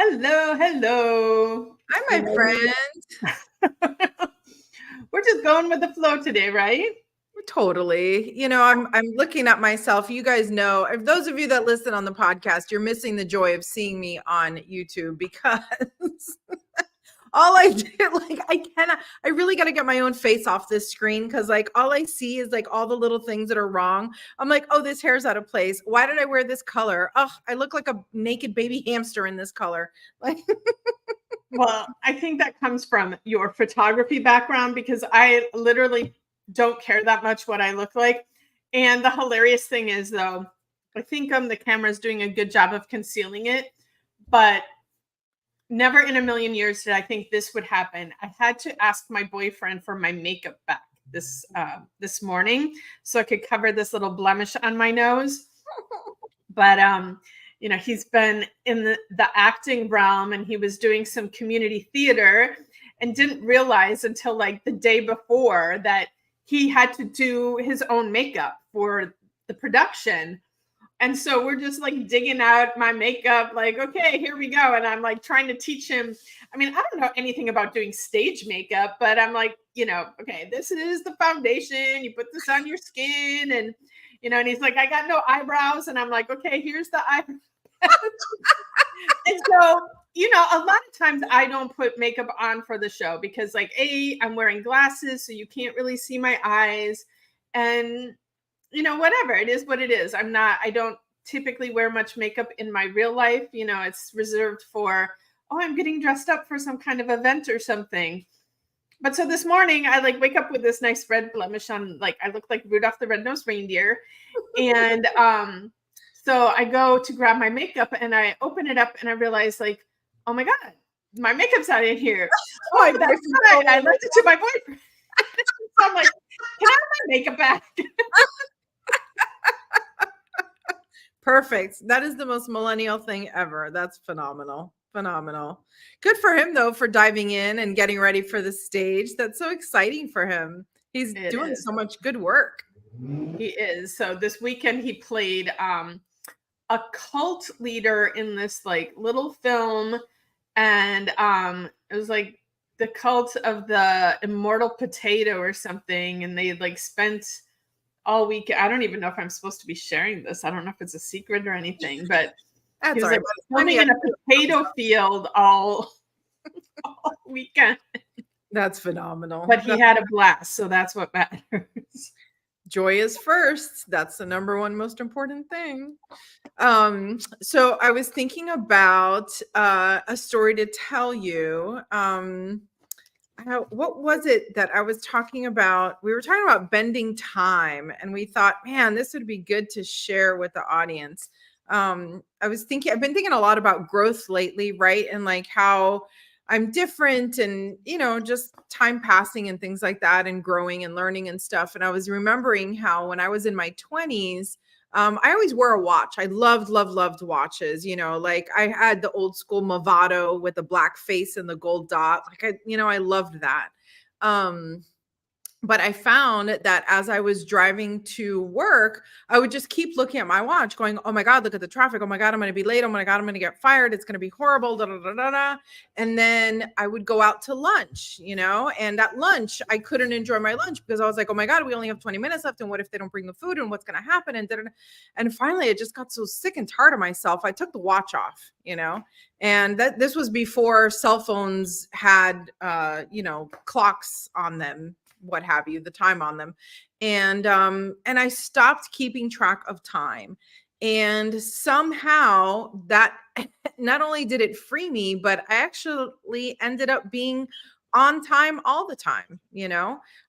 Hello, hello. Hi, my friend. We're just going with the flow today, right? Totally. I'm looking at myself. You guys know, if those of you that listen on the podcast, you're missing the joy of seeing me on YouTube because all I do, I really got to get my own face off this screen because all I see is all the little things that are wrong. I'm like, oh, this hair's out of place. Why did I wear this color? Oh, I look like a naked baby hamster in this color. Well, I think that comes from your photography background because I literally don't care that much what I look like. And the hilarious thing is, though, I think the camera's doing a good job of concealing it, but never in a million years did I think this would happen. I had to ask my boyfriend for my makeup back this morning so I could cover this little blemish on my nose. But he's been in the acting realm and he was doing some community theater and didn't realize until the day before that he had to do his own makeup for the production. And so we're just digging out my makeup, okay, here we go. And I'm trying to teach him. I mean, I don't know anything about doing stage makeup, but I'm okay, this is the foundation. You put this on your skin and and he's like, I got no eyebrows. And I'm like, okay, here's the eyebrows. And so, a lot of times I don't put makeup on for the show because I'm wearing glasses, so you can't really see my eyes. And, whatever, it is what it is. I don't typically wear much makeup in my real life. It's reserved for, I'm getting dressed up for some kind of event or something. But so this morning I wake up with this nice red blemish on, I look like Rudolph the Red-Nosed Reindeer. And so I go to grab my makeup and I open it up and I realize oh my God, my makeup's not in here. Oh, that's right. I left it to my boyfriend. So I'm like, can I have my makeup back? Perfect. That is the most millennial thing ever. That's phenomenal. Phenomenal. Good for him, though, for diving in and getting ready for the stage. That's so exciting for him. He's doing so much good work. He is. So this weekend he played a cult leader in this little film. And it was the cult of the immortal potato or something. And they spent all week. I don't even know if I'm supposed to be sharing this. I don't know if it's a secret or anything, but that's he was filming in a potato field all weekend. That's phenomenal. But he had a blast, so that's what matters. Joy is first. That's the number one most important thing. So I was thinking about a story to tell you. What was it that I was talking about? We were talking about bending time, and we thought, man, this would be good to share with the audience. I've been thinking a lot about growth lately, right? And how I'm different and, just time passing and things like that and growing and learning and stuff. And I was remembering how when I was in my 20s, I always wore a watch. I loved watches. I had the old school Movado with the black face and the gold dot. I loved that. But I found that as I was driving to work, I would just keep looking at my watch going, oh my God, look at the traffic. Oh my God, I'm going to be late. Oh my God, I'm going to get fired. It's going to be horrible. Da, da, da, da, da. And then I would go out to lunch, and at lunch, I couldn't enjoy my lunch because I was like, oh my God, we only have 20 minutes left. And what if they don't bring the food and what's going to happen? And finally, I just got so sick and tired of myself. I took the watch off, and this was before cell phones had, clocks on them, what have you, the time on them. And I stopped keeping track of time. And somehow that not only did it free me, but I actually ended up being on time all the time.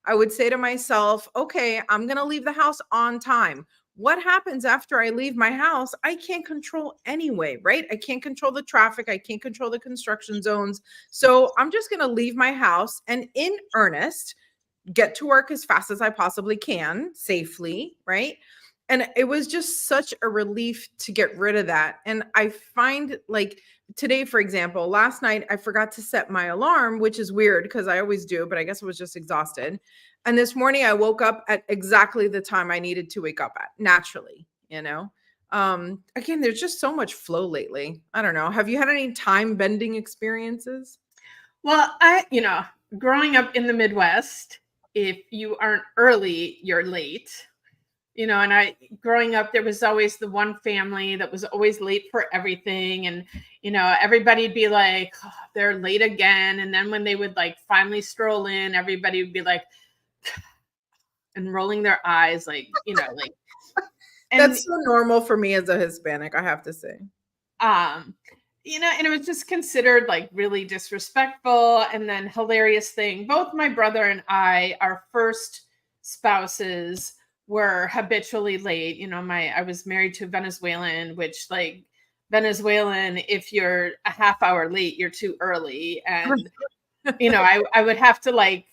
I would say to myself, okay, I'm going to leave the house on time. What happens after I leave my house, I can't control anyway, right? I can't control the traffic. I can't control the construction zones. So I'm just going to leave my house and in earnest, get to work as fast as I possibly can safely, right? And it was just such a relief to get rid of that. And I find today, for example, last night, I forgot to set my alarm, which is weird because I always do, but I guess I was just exhausted. And this morning I woke up at exactly the time I needed to wake up at naturally, Again, there's just so much flow lately. I don't know. Have you had any time bending experiences? Well, growing up in the Midwest, if you aren't early, you're late. And growing up, there was always the one family that was always late for everything. And, everybody'd be like, "Oh, they're late again." And then when they would like finally stroll in, everybody would be like, and rolling their eyes, like, and, That's so normal for me as a Hispanic, I have to say. um, and it was just considered like really disrespectful. And then hilarious thing, both my brother and I, our first spouses were habitually late. I was married to a Venezuelan, which like Venezuelan, if you're a half hour late, you're too early. And, I would have to like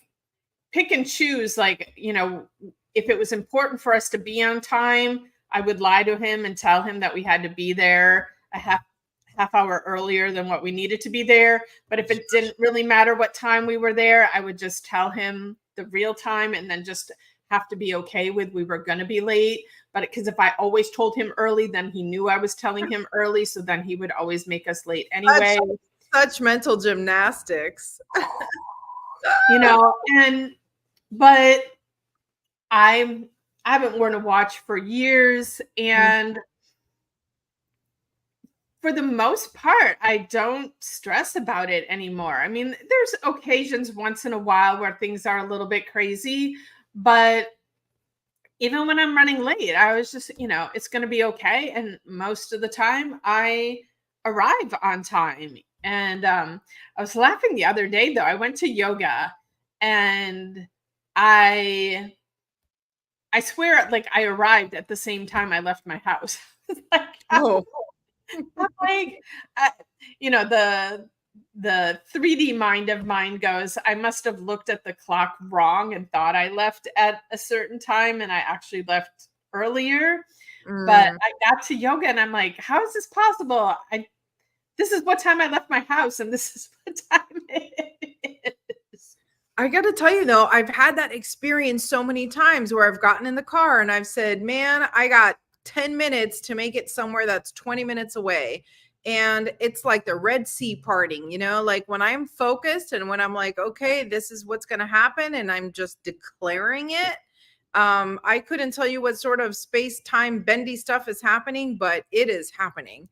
pick and choose, like, if it was important for us to be on time, I would lie to him and tell him that we had to be there a half hour earlier than what we needed to be there. But if it didn't really matter what time we were there, I would just tell him the real time and then just have to be okay with we were going to be late. But because if I always told him early, then he knew I was telling him early. So then he would always make us late anyway. Such mental gymnastics. But I haven't worn a watch for years, and for the most part, I don't stress about it anymore. I mean, there's occasions once in a while where things are a little bit crazy, but even when I'm running late, I was just, it's going to be okay. And most of the time, I arrive on time. And I was laughing the other day, though. I went to yoga, and I swear, like, I arrived at the same time I left my house. Like, Oh, I'm like, the 3D mind of mine goes, I must have looked at the clock wrong and thought I left at a certain time, and I actually left earlier. But I got to yoga, and I'm like, how is this possible? This is what time I left my house, and this is what time it is. I got to tell you though, I've had that experience so many times where I've gotten in the car and I've said, man, I got 10 minutes to make it somewhere that's 20 minutes away. And it's like the Red Sea parting, like when I'm focused and when I'm like, okay, this is what's going to happen, and I'm just declaring it. I couldn't tell you what sort of space-time bendy stuff is happening, but it is happening.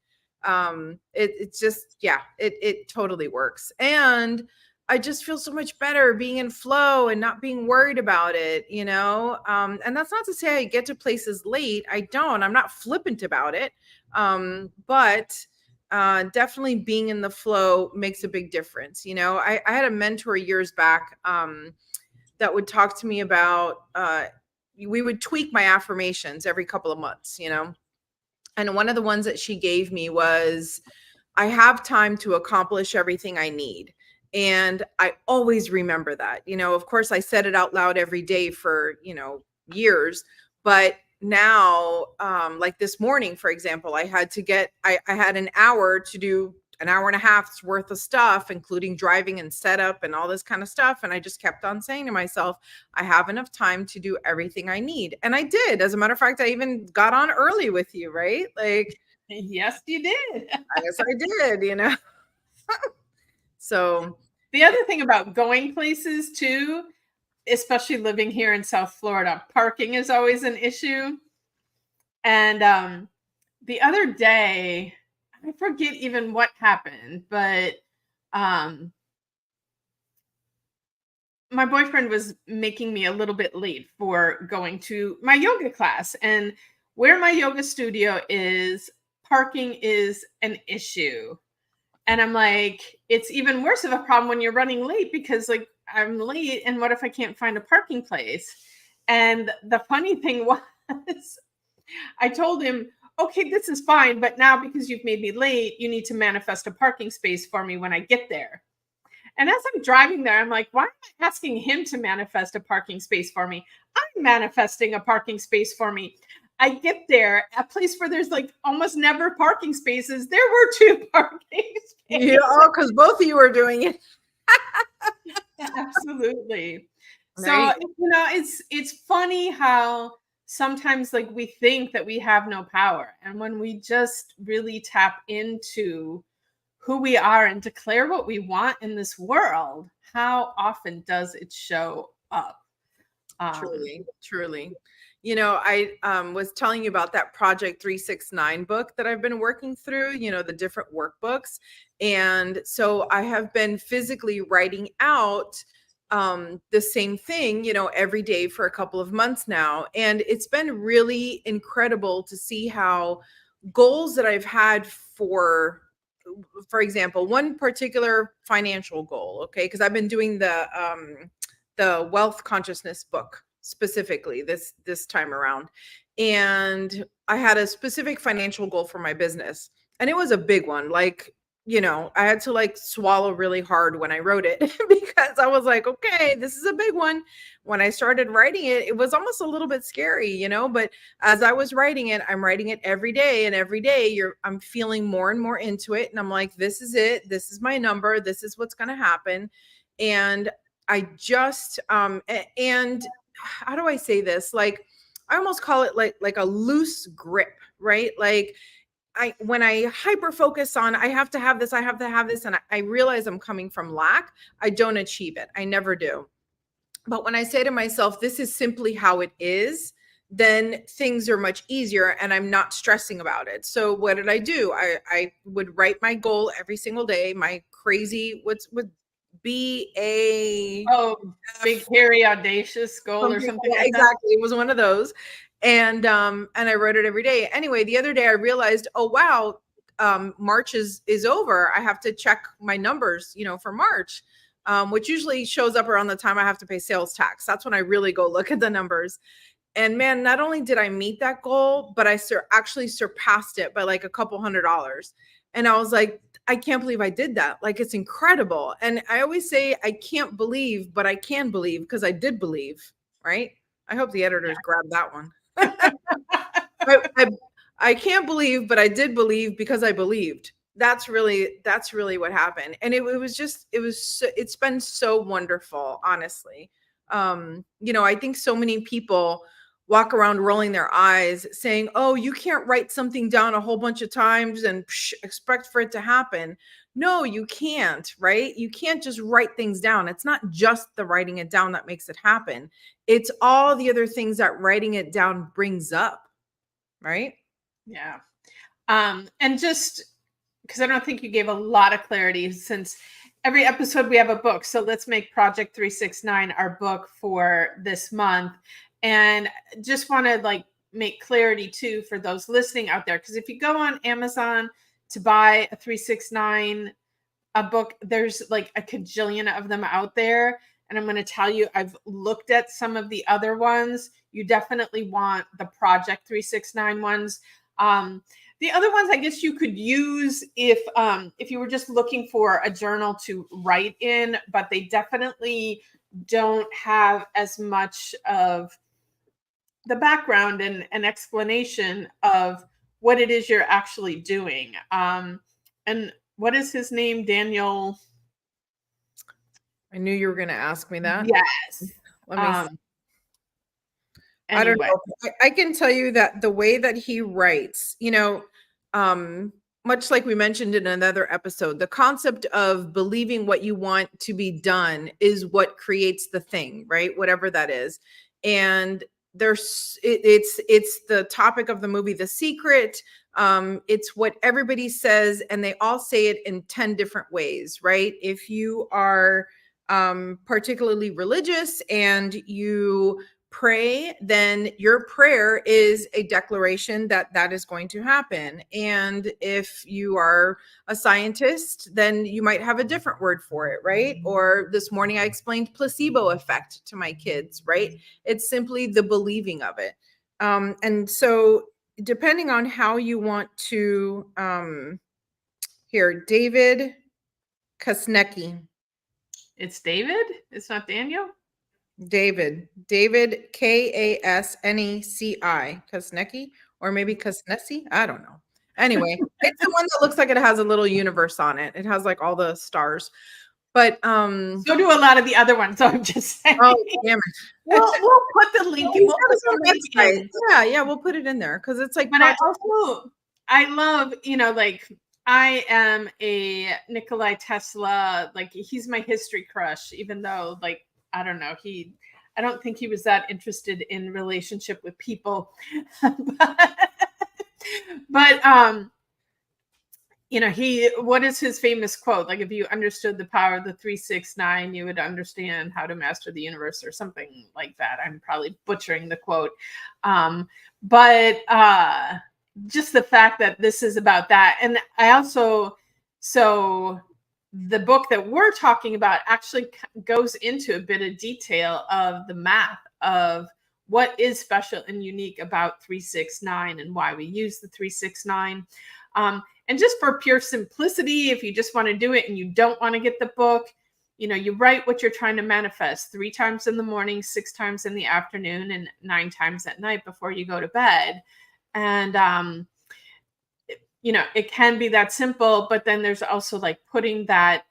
It's just, yeah, it totally works. And I just feel so much better being in flow and not being worried about it, and that's not to say I get to places late. I don't. I'm not flippant about it. But definitely being in the flow makes a big difference. I had a mentor years back that would talk to me about, we would tweak my affirmations every couple of months, and one of the ones that she gave me was, I have time to accomplish everything I need. And I always remember that. Of course, I said it out loud every day for, years. But now, like this morning, for example, I had an hour to do an hour and a half's worth of stuff, including driving and setup and all this kind of stuff. And I just kept on saying to myself, I have enough time to do everything I need. And I did. As a matter of fact, I even got on early with you, right? Like, yes, you did. I guess I did, So the other thing about going places too, especially living here in South Florida, parking is always an issue. And the other day, I forget even what happened, but my boyfriend was making me a little bit late for going to my yoga class. And where my yoga studio is, parking is an issue. And I'm like, it's even worse of a problem when you're running late, because like I'm late, and what if I can't find a parking place? And the funny thing was, I told him, okay, this is fine, but now because you've made me late, you need to manifest a parking space for me when I get there. And as I'm driving there, I'm like, why am I asking him to manifest a parking space for me? I'm manifesting a parking space for me. I get there, a place where there's like almost never parking spaces. There were 2 parking spaces. Yeah, because both of you are doing it. Absolutely. Right. So, it's funny how sometimes like we think that we have no power. And when we just really tap into who we are and declare what we want in this world, how often does it show up? Truly, truly. You know, I was telling you about that Project 369 book that I've been working through, you know, the different workbooks. And so I have been physically writing out the same thing, you know, every day for a couple of months now. And it's been really incredible to see how goals that I've had for example, one particular financial goal, okay, because I've been doing the wealth consciousness book specifically this time around, and I had a specific financial goal for my business, and it was a big one. Like, you know, I had to like swallow really hard when I wrote it because I was like, okay, this is a big one. When I started writing it, it was almost a little bit scary, you know, but as I was writing it, I'm writing it every day, and every day I'm feeling more and more into it, and I'm like, this is it. This is my number. This is what's going to happen. And I just and how do I say this? Like, I almost call it like a loose grip, right? Like, when I hyper focus on I have to have this, I have to have this, and I realize I'm coming from lack, I don't achieve it. I never do. But when I say to myself, this is simply how it is, then things are much easier and I'm not stressing about it. So what did I do? I would write my goal every single day, my crazy, what's would be a Oh, big, hairy, audacious goal or something yeah, like that. exactly. It was one of those. And I wrote it every day. Anyway, the other day I realized, oh wow, March is over. I have to check my numbers, you know, for March. Which usually shows up around the time I have to pay sales tax. That's when I really go look at the numbers. And man, not only did I meet that goal, but I actually surpassed it by like a couple $100. And I was like, I can't believe I did that. Like, it's incredible. And I always say, I can't believe, but I can believe because I did believe, right? I hope the editors grab that one. I, I can't believe, but I did believe because I believed. That's really what happened. And it's been so wonderful, honestly. You know, I think so many people walk around rolling their eyes saying, oh, you can't write something down a whole bunch of times and expect for it to happen. No, you can't, right? You can't just write things down. It's not just the writing it down that makes it happen. It's all the other things that writing it down brings up, right? Yeah. And just because I don't think you gave a lot of clarity, since every episode we have a book. So let's make Project 369 our book for this month. And just want to like make clarity too for those listening out there. Because if you go on Amazon to buy a 369 a book, there's like a cajillion of them out there. And I'm going to tell you, I've looked at some of the other ones. You definitely want the Project 369 ones. The other ones, I guess you could use if you were just looking for a journal to write in, but they definitely don't have as much of the background and an explanation of what it is you're actually doing. And what is his name? Daniel. I knew you were going to ask me that. Yes. Let me see. I don't Anyway. know. I can tell you that the way that he writes, you know, much like we mentioned in another episode, the concept of believing what you want to be done is what creates the thing, right? Whatever that is. And it's the topic of the movie The Secret. It's what everybody says, and they all say it in 10 different ways, right? If you are particularly religious and you pray, then your prayer is a declaration that that is going to happen. And if you are a scientist, then you might have a different word for it, right? Or this morning I explained placebo effect to my kids, right? It's simply the believing of it. And so depending on how you want to, here, David Kasnecki. It's David? It's not Daniel? David Kasneci, Kasnecki, or maybe Kasneci. I don't know. Anyway, it's the one that looks like it has a little universe on it. It has like all the stars. But So do a lot of the other ones. So I'm just saying. oh damn it. We'll put the link. Well, we We'll have put his own the link website. in. Yeah, we'll put it in there because it's like But I love, like I am a Nikolai Tesla, like he's my history crush, even though like, I don't know, I don't think he was that interested in relationship with people. but what is his famous quote? Like, if you understood the power of the 369, you would understand how to master the universe, or something like that. I'm probably butchering the quote. But just the fact that this is about that. And I also, so the book that we're talking about actually goes into a bit of detail of the math of what is special and unique about 369 and why we use the 369. And just for pure simplicity, if you just want to do it and you don't want to get the book, you write what you're trying to manifest 3 times in the morning, 6 times in the afternoon, and 9 times at night before you go to bed. And, it can be that simple, but then there's also like putting that,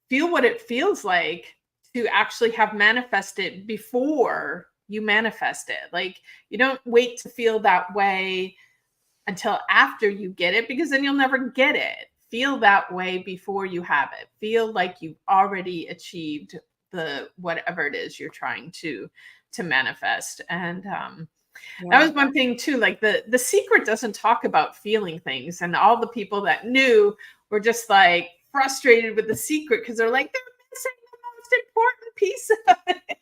feel what it feels like to actually have manifested before you manifest it. Like, you don't wait to feel that way until after you get it, because then you'll never get it. Feel that way before you have it. Feel like you've already achieved the whatever it is you're trying to manifest. And that was one thing too. Like the Secret doesn't talk about feeling things, and all the people that knew were just like frustrated with the Secret because they're like, they're missing the most important piece of it.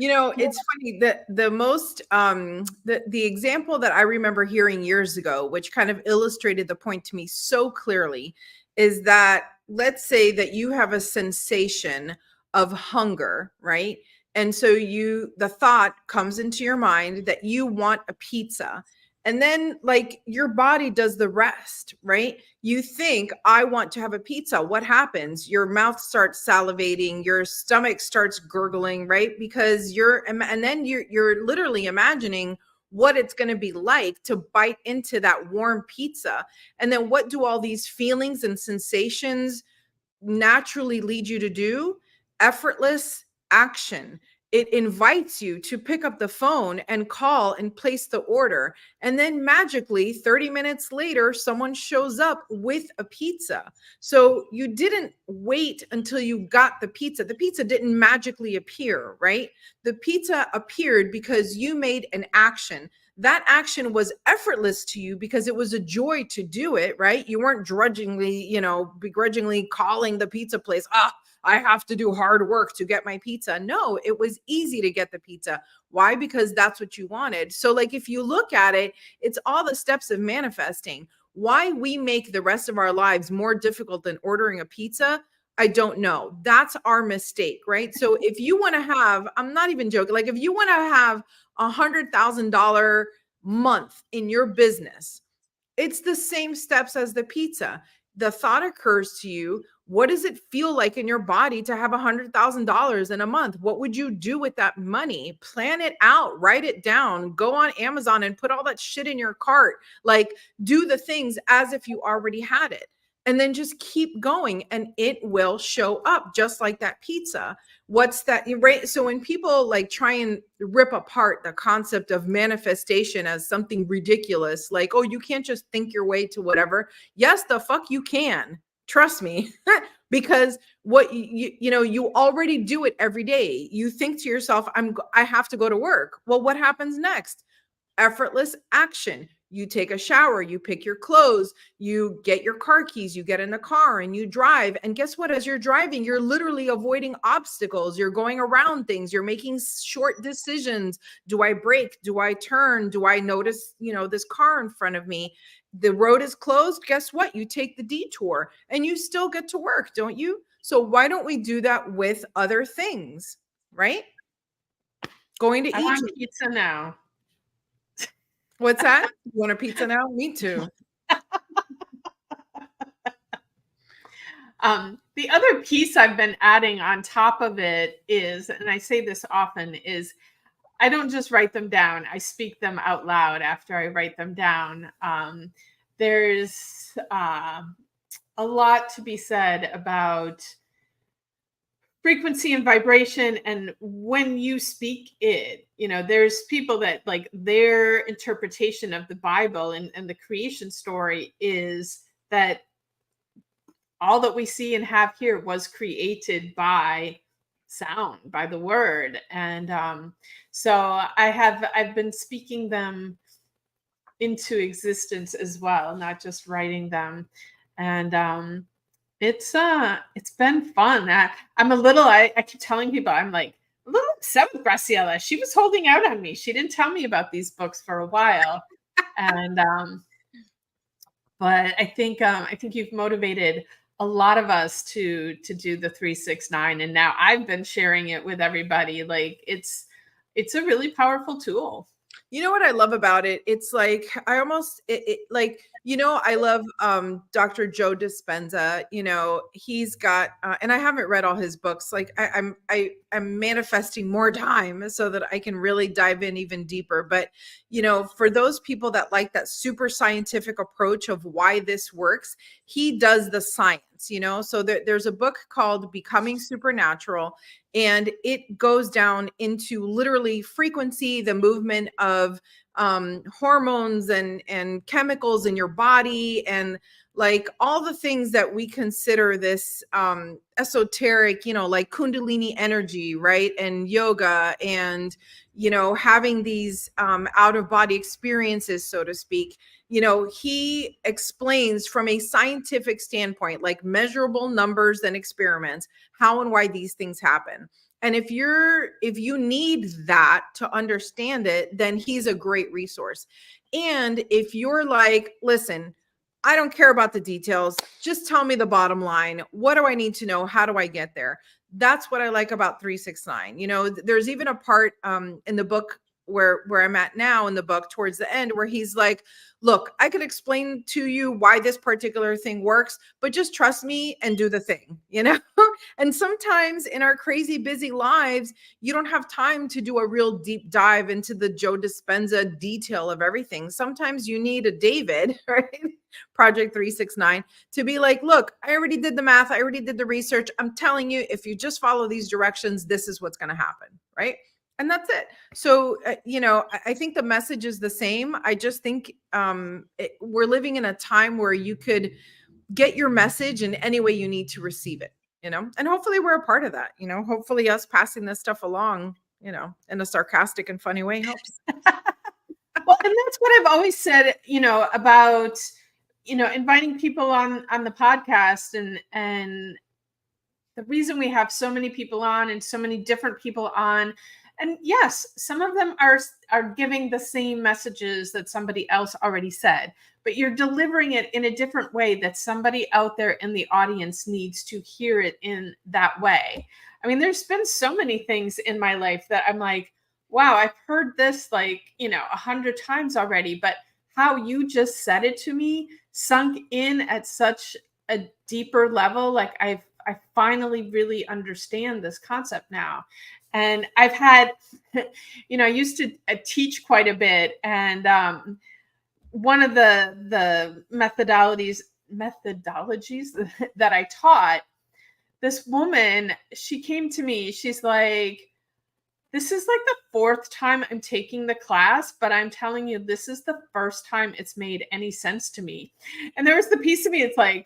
It's funny that the most the example that I remember hearing years ago, which kind of illustrated the point to me so clearly, is that let's say that you have a sensation of hunger, right? And so the thought comes into your mind that you want a pizza. And then like your body does the rest, right? You think, I want to have a pizza. What happens? Your mouth starts salivating, your stomach starts gurgling, right? Because and then you're literally imagining what it's going to be like to bite into that warm pizza. And then what do all these feelings and sensations naturally lead you to do? Effortless action. It invites you to pick up the phone and call and place the order. And then magically 30 minutes later, someone shows up with a pizza. So you didn't wait until you got the pizza. The pizza didn't magically appear, right? The pizza appeared because you made an action. That action was effortless to you because it was a joy to do it, right? You weren't begrudgingly calling the pizza place. I have to do hard work to get my pizza. No, it was easy to get the pizza. Why? Because that's what you wanted. So like, if you look at it, it's all the steps of manifesting. Why we make the rest of our lives more difficult than ordering a pizza, I don't know. That's our mistake, right? So if you want to have, I'm not even joking, like if you want to have $100,000 month in your business, it's the same steps as the pizza. The thought occurs to you. What does it feel like in your body to have $100,000 in a month? What would you do with that money? Plan it out, write it down, go on Amazon and put all that shit in your cart. Like, do the things as if you already had it. And then just keep going and it will show up just like that pizza. What's that, right? So when people like try and rip apart the concept of manifestation as something ridiculous, like, oh, you can't just think your way to whatever. Yes, the fuck you can. Trust me. Because what you already do it every day. You think to yourself, I have to go to work. Well, what happens next? Effortless action. You take a shower, you pick your clothes, you get your car keys, you get in the car and you drive. And guess what? As you're driving, you're literally avoiding obstacles. You're going around things. You're making short decisions. Do I brake? Do I turn? Do I notice, this car in front of me? The road is closed. Guess what? You take the detour and you still get to work, don't you? So why don't we do that with other things, right? Going to I eat. want pizza now. What's that? You want a pizza now? Me too. The other piece I've been adding on top of it is, and I say this often, is I don't just write them down. I speak them out loud after I write them down. There's a a lot to be said about frequency and vibration, and when you speak it, there's people that like their interpretation of the Bible and the creation story is that all that we see and have here was created by sound, by the word. And so I've been speaking them into existence as well, not just writing them. And it's been fun. I'm a little I keep telling people I'm like a little upset with Graciela. She was holding out on me. She didn't tell me about these books for a while. And but I think you've motivated a lot of us to do the 369, and now I've been sharing it with everybody. Like it's a really powerful tool. You know what I love about it? It's like I almost like, I love Dr. Joe Dispenza. He's got and I haven't read all his books. Like I'm manifesting more time so that I can really dive in even deeper. But for those people that like that super scientific approach of why this works, he does the science. So there's a book called Becoming Supernatural, and it goes down into literally frequency, the movement of hormones and chemicals in your body, and like all the things that we consider this esoteric, like Kundalini energy, right? And yoga, and having these out of body experiences, so to speak. He explains from a scientific standpoint, like measurable numbers and experiments, how and why these things happen. And if you need that to understand it, then he's a great resource. And if you're like, listen, I don't care about the details, just tell me the bottom line. What do I need to know? How do I get there? That's what I like about 369. There's even a part in the book where I'm at now in the book towards the end, where he's like, look, I could explain to you why this particular thing works, but just trust me and do the thing, And sometimes in our crazy busy lives, you don't have time to do a real deep dive into the Joe Dispenza detail of everything. Sometimes you need a David, right? Project 369 to be like, look, I already did the math. I already did the research. I'm telling you, if you just follow these directions, this is what's going to happen, right? And that's it. So, I think the message is the same. I just think we're living in a time where you could get your message in any way you need to receive it, and hopefully we're a part of that. Hopefully us passing this stuff along, in a sarcastic and funny way helps. Well, and that's what I've always said, about, inviting people on the podcast, and the reason we have so many people on and so many different people on. And yes, some of them are giving the same messages that somebody else already said, but you're delivering it in a different way that somebody out there in the audience needs to hear it in that way. I mean, there's been so many things in my life that I'm like, wow, I've heard this like, 100 times already, but how you just said it to me sunk in at such a deeper level. Like I finally really understand this concept now. And I've had, I used to teach quite a bit. And one of the methodologies that I taught, this woman, she came to me, she's like, this is like the fourth time I'm taking the class, but I'm telling you, this is the first time it's made any sense to me. And there was the piece of me, it's like,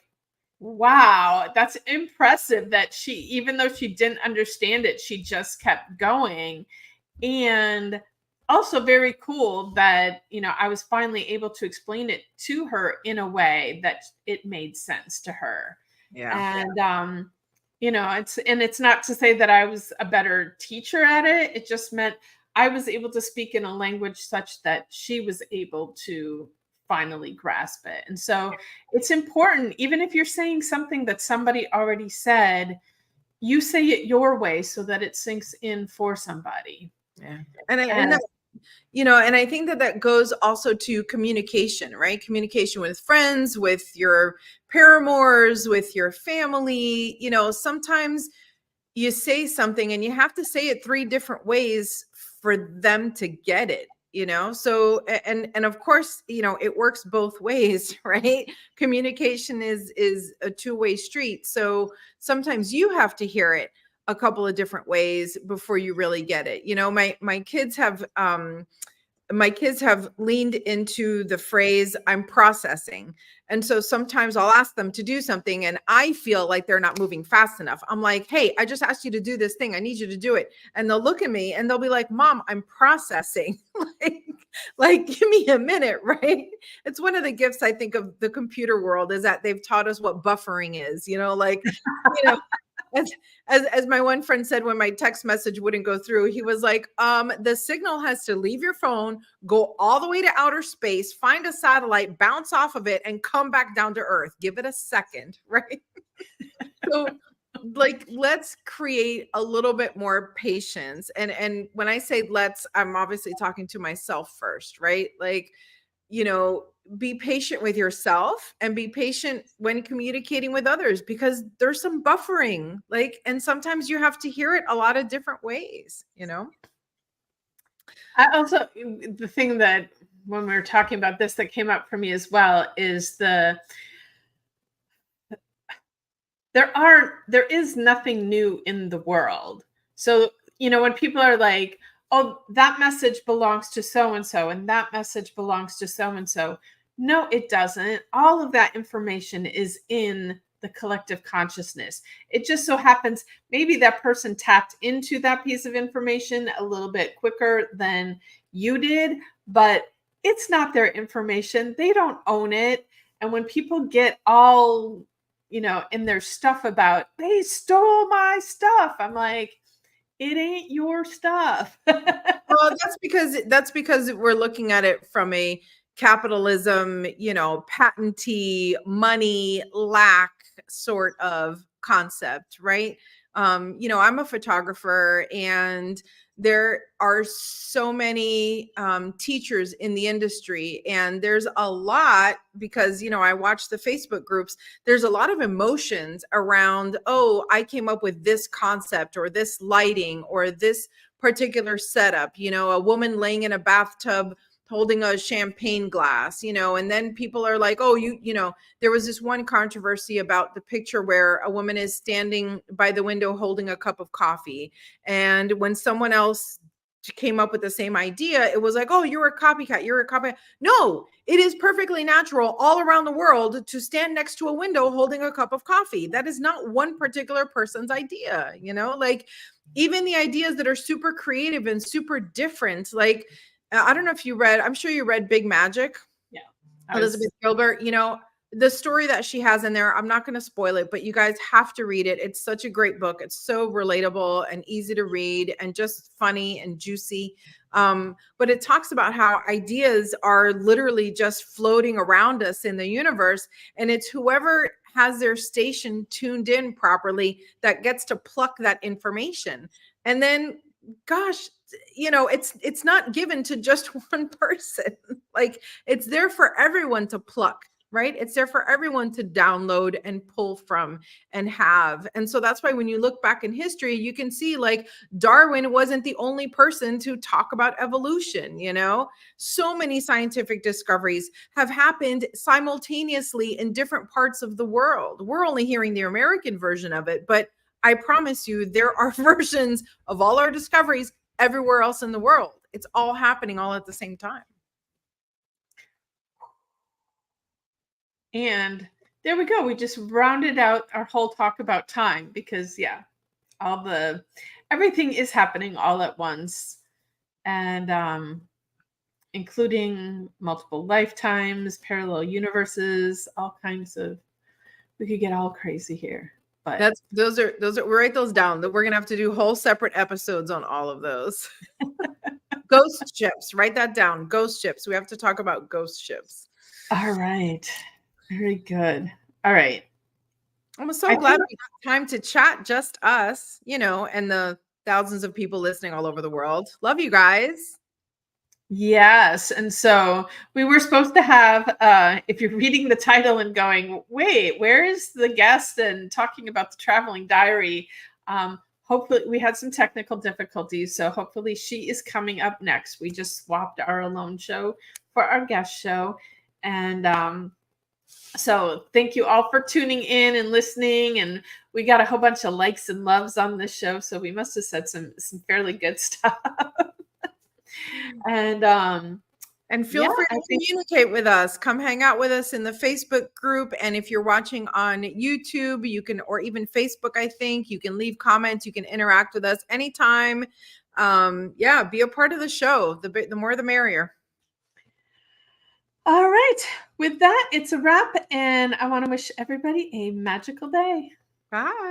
wow, that's impressive that she, even though she didn't understand it, she just kept going. And also very cool that, I was finally able to explain it to her in a way that it made sense to her. Yeah. And, it's not to say that I was a better teacher at it. It just meant I was able to speak in a language such that she was able to finally grasp it. And so it's important, even if you're saying something that somebody already said, you say it your way so that it sinks in for somebody. Yeah. And I think that goes also to communication, right? Communication with friends, with your paramours, with your family. Sometimes you say something and you have to say it 3 different ways for them to get it. you know? So, and of course, you know, it works both ways, right? Communication is a two-way street. So sometimes you have to hear it a couple of different ways before you really get it. You know, my kids have leaned into the phrase I'm processing. And so sometimes I'll ask them to do something and I feel like they're not moving fast enough. I'm like, hey, I just asked you to do this thing. I need you to do it. And they'll look at me and they'll be like, Mom, I'm processing. like, like, give me a minute, right? It's one of the gifts I think of the computer world is that they've taught us what buffering is, you know, like, you know, as, as my one friend said when my text message wouldn't go through, he was like, the signal has to leave your phone, go all the way to outer space, find a satellite, bounce off of it, and come back down to Earth. Give it a second, right? So like let's create a little bit more patience. And when I say let's, I'm obviously talking to myself first, right? Like, you know, be patient with yourself and be patient when communicating with others because there's some buffering, like, and sometimes you have to hear it a lot of different ways, you know? I also, the thing that when we were talking about this that came up for me as well is there is nothing new in the world. So, you know, when people are like, oh, that message belongs to so and so, and that message belongs to so and so. No, it doesn't. All of that information is in the collective consciousness. It just so happens maybe that person tapped into that piece of information a little bit quicker than you did, but it's not their information. They don't own it. And when people get all, you know, in their stuff about they stole my stuff, I'm like, it ain't your stuff. Well, that's because we're looking at it from a capitalism, you know, patentee, money lack sort of concept, right? You know, I'm a photographer and there are so many teachers in the industry and there's a lot because, you know, I watch the Facebook groups. There's a lot of emotions around, oh, I came up with this concept or this lighting or this particular setup, you know, a woman laying in a bathtub holding a champagne glass, you know, and then people are like, oh, you know, there was this one controversy about the picture where a woman is standing by the window holding a cup of coffee. And when someone else came up with the same idea, it was like, oh, you're a copycat, you're a copycat. No, it is perfectly natural all around the world to stand next to a window holding a cup of coffee. That is not one particular person's idea, you know, like even the ideas that are super creative and super different, like, I don't know if you read, I'm sure you read Big Magic. Yeah. Elizabeth Gilbert, you know, the story that she has in there, I'm not going to spoil it, but you guys have to read it. It's such a great book. It's so relatable and easy to read and just funny and juicy. But it talks about how ideas are literally just floating around us in the universe. And it's whoever has their station tuned in properly that gets to pluck that information. And then, gosh, you know, it's not given to just one person. Like it's there for everyone to pluck, right? It's there for everyone to download and pull from and have. And so that's why when you look back in history, you can see like Darwin wasn't the only person to talk about evolution, you know? So many scientific discoveries have happened simultaneously in different parts of the world. We're only hearing the American version of it, but I promise you there are versions of all our discoveries everywhere else in the world. It's all happening all at the same time. And there we go. We just rounded out our whole talk about time because yeah, everything is happening all at once. And including multiple lifetimes, parallel universes, all kinds of, we could get all crazy here. But those are we'll write those down. That we're gonna have to do whole separate episodes on all of those. Ghost ships, write that down. Ghost ships. We have to talk about ghost ships. All right. Very good. All right. I'm so glad we got time to chat, just us, you know, and the thousands of people listening all over the world. Love you guys. Yes. And so we were supposed to have, if you're reading the title and going, wait, where is the guest and talking about the traveling diary? hopefully we had some technical difficulties, so hopefully she is coming up next. We just swapped our alone show for our guest show. And so thank you all for tuning in and listening. And we got a whole bunch of likes and loves on this show, so we must have said some fairly good stuff. And feel free to communicate with us. Come hang out with us in the Facebook group. And if you're watching on YouTube, you can, or even Facebook, I think you can leave comments. You can interact with us anytime. Yeah, be a part of the show. The more, the merrier. All right. With that, it's a wrap. And I want to wish everybody a magical day. Bye.